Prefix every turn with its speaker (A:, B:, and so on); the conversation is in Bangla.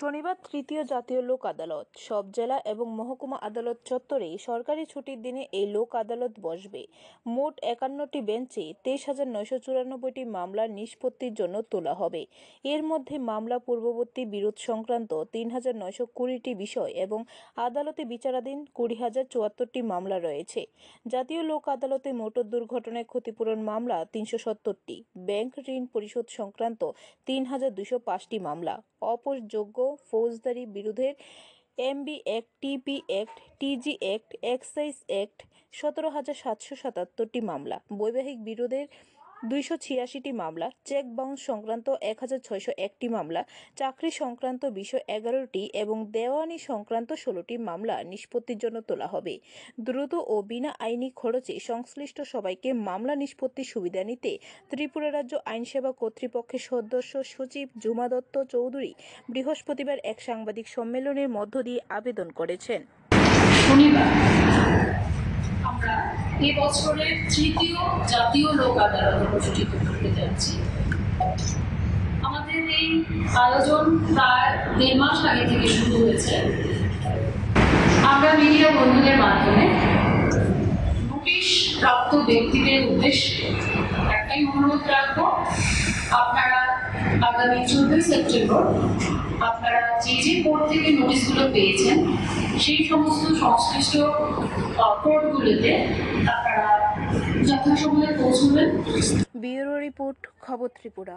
A: শনিবার তৃতীয় জাতীয় লোক আদালত সব জেলা এবং মহকুমা আদালত চত্বরে সরকারি ছুটির দিনে এই লোক আদালত বসবে। মোট ৫১টি বেঞ্চে ২৩,৯৯৪টি মামলা নিষ্পত্তির জন্য তোলা হবে। এর মধ্যে মামলা পূর্ববর্তী বিরোধ সংক্রান্ত ৩,৯২০টি বিষয় এবং আদালতে বিচারাধীন ২০,০৭৪টি মামলা রয়েছে। জাতীয় লোক আদালতে মোটর দুর্ঘটনায় ক্ষতিপূরণ মামলা ৩৭০টি, ব্যাংক ঋণ পরিশোধ সংক্রান্ত ৩,২০৫টি মামলা, অপোষযোগ্য ফৌজদারি বিরোধের MB act, TP act, TG act, excise act ১৭,৭৭৭টি মামলা, বৈবাহিক বিরোধের ২৮৬টি মামলা, চেক বাউন্স সংক্রান্ত ১,৬০১টি মামলা, চাকরি সংক্রান্ত বিষয় ১১টি এবং দেওয়ানি সংক্রান্ত ১৬টি মামলা নিষ্পত্তির জন্য তোলা হবে। দ্রুত ও বিনা আইনি খরচে সংশ্লিষ্ট সবাইকে মামলা নিষ্পত্তির সুবিধা নিতে ত্রিপুরা রাজ্য আইনসেবা কর্তৃপক্ষের সদস্য সচিব জুমা দত্ত চৌধুরী বৃহস্পতিবার এক সাংবাদিক সম্মেলনের মধ্য দিয়ে আবেদন করেছেন।
B: শনিবার আমরা এবছরের তৃতীয় জাতীয় লোক আদালত অনুষ্ঠিত করতে যাচ্ছি। আমাদের এই আয়োজন প্রায় ১.৫ মাস আগে থেকে শুরু হয়েছে। আমরা মিডিয়া বন্ধুদের মাধ্যমে নোটিশ প্রাপ্ত ব্যক্তিদের উদ্দেশ্যে একটাই অনুরোধ রাখবো, আপনারা আগামী ১৪ সেপ্টেম্বর আপনারা যে যে কোর্ট থেকে নোটিশগুলো পেয়েছেন সেই সমস্ত সংশ্লিষ্ট কোর্টগুলোতে আপনারা যথাসময়ে পৌঁছবেন।
A: ব্যুরো রিপোর্ট, খবর ত্রিপুরা।